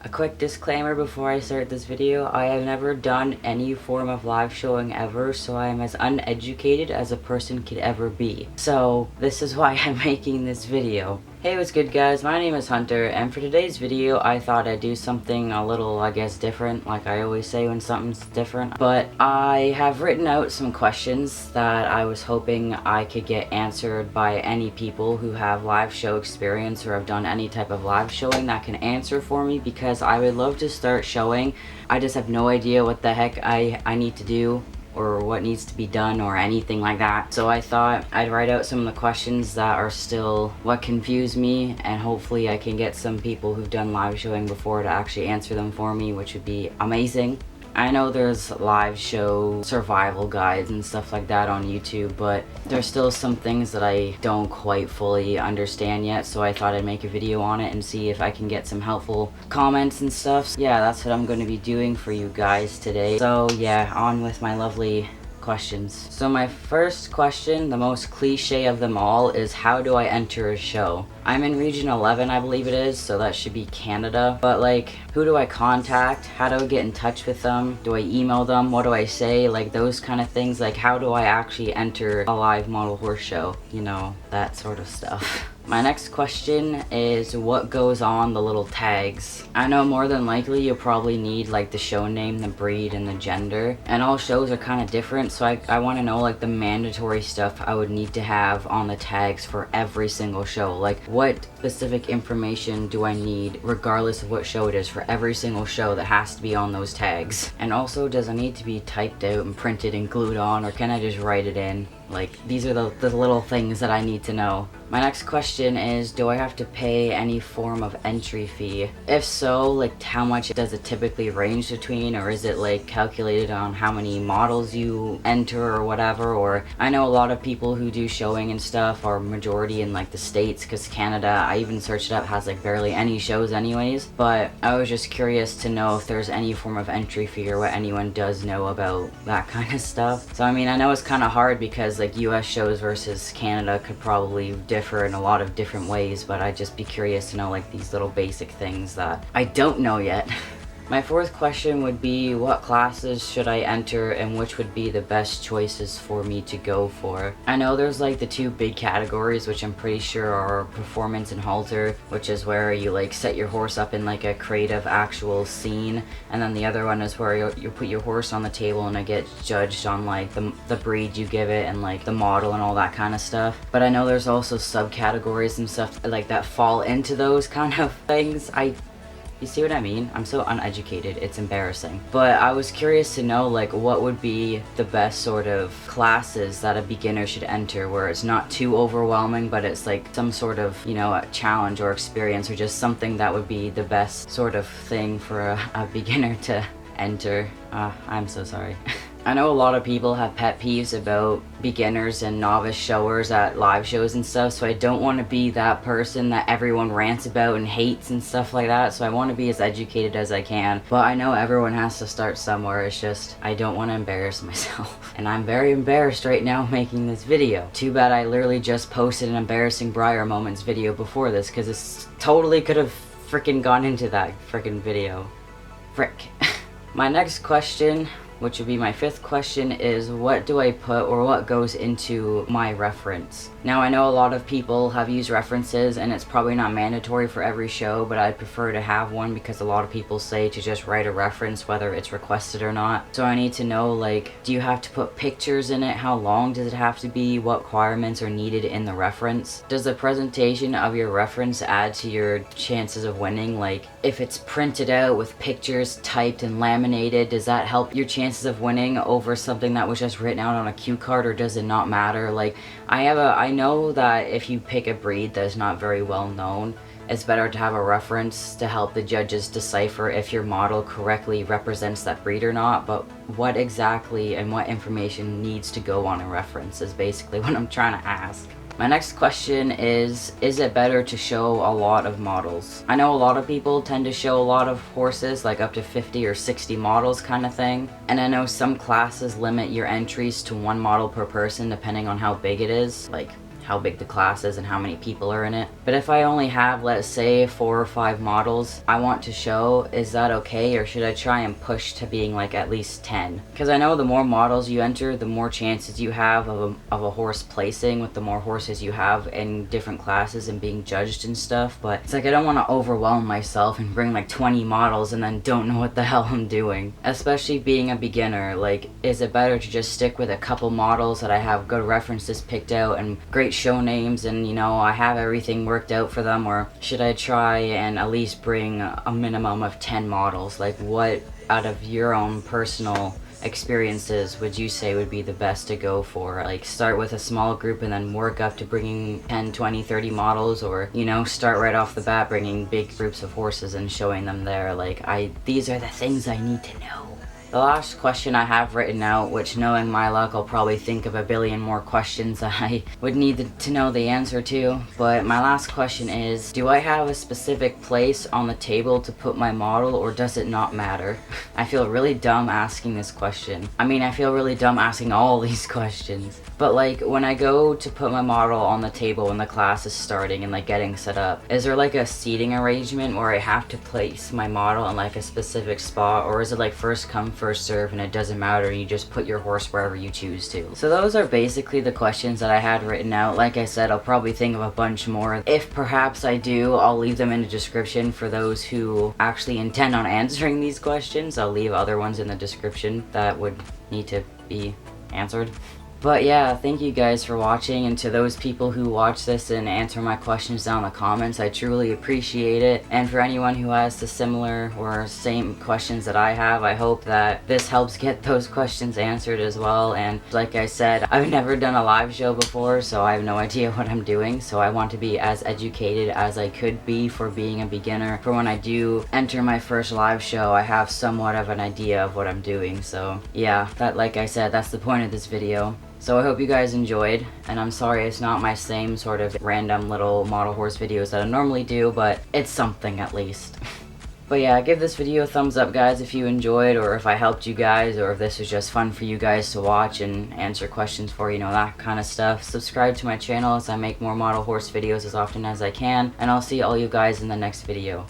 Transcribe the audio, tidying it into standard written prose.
A quick disclaimer before I start this video, I have never done any form of live showing ever, so I am as uneducated as a person could ever be. So this is why I'm making this video. Hey, what's good guys, my name is Hunter, and for today's video I thought I'd do something a little, I guess, different, like I always say when something's different. But I have written out some questions that I was hoping I could get answered by any people who have live show experience or have done any type of live showing that can answer for me, because I would love to start showing. I just have no idea what the heck I need to do, or what needs to be done, or anything like that. So I thought I'd write out some of the questions that are still what confuse me, and hopefully I can get some people who've done live showing before to actually answer them for me, which would be amazing. I know there's live show survival guides and stuff like that on YouTube, but there's still some things that I don't quite fully understand yet, so I thought I'd make a video on it and see if I can get some helpful comments and stuff. So yeah, that's what I'm going to be doing for you guys today. So yeah, on with my lovely questions. So my first question, the most cliche of them all, is how do I enter a show? I'm in region 11, I believe it is, so that should be Canada. But like, who do I contact? How do I get in touch with them? Do I email them? What do I say? Like those kind of things. Like, how do I actually enter a live model horse show? You know, that sort of stuff. My next question is what goes on the little tags. I know more than likely you'll probably need like the show name, the breed, and the gender. And all shows are kind of different, so I want to know like the mandatory stuff I would need to have on the tags for every single show. Like what specific information do I need regardless of what show it is for every single show that has to be on those tags? And also, does it need to be typed out and printed and glued on, or can I just write it in? Like, these are the little things that I need to know. My next question is, do I have to pay any form of entry fee? If so, like how much does it typically range between, or is it like calculated on how many models you enter or whatever? Or I know a lot of people who do showing and stuff are majority in like the States, because Canada, I even searched it up, has like barely any shows anyways. But I was just curious to know if there's any form of entry fee or what anyone does know about that kind of stuff. So I mean, I know it's kind of hard because like US shows versus Canada could probably differ in a lot of different ways, but I'd just be curious to know like these little basic things that I don't know yet. My fourth question would be, what classes should I enter and which would be the best choices for me to go for? I know there's like the two big categories, which I'm pretty sure are performance and halter, which is where you like set your horse up in like a creative actual scene, and then the other one is where you put your horse on the table and it gets judged on like the breed you give it and like the model and all that kind of stuff. But I know there's also subcategories and stuff like that fall into those kind of things. You see what I mean? I'm so uneducated, it's embarrassing. But I was curious to know like what would be the best sort of classes that a beginner should enter, where it's not too overwhelming, but it's like some sort of, you know, a challenge or experience, or just something that would be the best sort of thing for a beginner to enter. I'm so sorry. I know a lot of people have pet peeves about beginners and novice showers at live shows and stuff, so I don't want to be that person that everyone rants about and hates and stuff like that, so I want to be as educated as I can. But I know everyone has to start somewhere, it's just I don't want to embarrass myself. And I'm very embarrassed right now making this video. Too bad I literally just posted an embarrassing Briar Moments video before this, because this totally could have freaking gone into that freaking video. Frick. My next question, which would be my fifth question, is what do I put, or what goes into my reference? Now I know a lot of people have used references, and it's probably not mandatory for every show, but I'd prefer to have one because a lot of people say to just write a reference whether it's requested or not. So I need to know, like, do you have to put pictures in it? How long does it have to be? What requirements are needed in the reference? Does the presentation of your reference add to your chances of winning? Like, if it's printed out with pictures typed and laminated, does that help your chances of winning over something that was just written out on a cue card, or does it not matter? Like, I know that if you pick a breed that is not very well known, it's better to have a reference to help the judges decipher if your model correctly represents that breed or not. But what exactly and what information needs to go on a reference is basically what I'm trying to ask. My next question is it better to show a lot of models? I know a lot of people tend to show a lot of horses, like up to 50 or 60 models kind of thing. And I know some classes limit your entries to one model per person depending on how big it is. Like, how big the class is and how many people are in it. But if I only have, let's say, 4 or 5 models I want to show, is that okay, or should I try and push to being like at least 10? Because I know the more models you enter, the more chances you have of a horse placing with the more horses you have in different classes and being judged and stuff. But it's like I don't want to overwhelm myself and bring like 20 models and then don't know what the hell I'm doing. Especially being a beginner, like, is it better to just stick with a couple models that I have good references picked out and great show names and, you know, I have everything worked out for them? Or should I try and at least bring a minimum of 10 models? Like, what out of your own personal experiences would you say would be the best to go for? Like, start with a small group and then work up to bringing 10, 20, 30 models, or, you know, start right off the bat bringing big groups of horses and showing them there. Like, these are the things I need to know. The last question I have written out, which knowing my luck I'll probably think of a billion more questions that I would need to know the answer to, but my last question is, do I have a specific place on the table to put my model, or does it not matter? I feel really dumb asking this question. I mean, I feel really dumb asking all these questions. But like, when I go to put my model on the table when the class is starting and like getting set up, is there like a seating arrangement where I have to place my model in like a specific spot, or is it like first come first serve and it doesn't matter, you just put your horse wherever you choose to? So those are basically the questions that I had written out. Like I said, I'll probably think of a bunch more. If perhaps I do, I'll leave them in the description for those who actually intend on answering these questions. I'll leave other ones in the description that would need to be answered. But yeah, thank you guys for watching, and to those people who watch this and answer my questions down in the comments, I truly appreciate it. And for anyone who has the similar or same questions that I have, I hope that this helps get those questions answered as well. And like I said, I've never done a live show before, so I have no idea what I'm doing, so I want to be as educated as I could be for being a beginner. For when I do enter my first live show, I have somewhat of an idea of what I'm doing. So yeah, that, like I said, that's the point of this video. So I hope you guys enjoyed, and I'm sorry it's not my same sort of random little model horse videos that I normally do, but it's something at least. But yeah, give this video a thumbs up, guys, if you enjoyed, or if I helped you guys, or if this was just fun for you guys to watch and answer questions for, you know, that kind of stuff. Subscribe to my channel as I make more model horse videos as often as I can, and I'll see all you guys in the next video.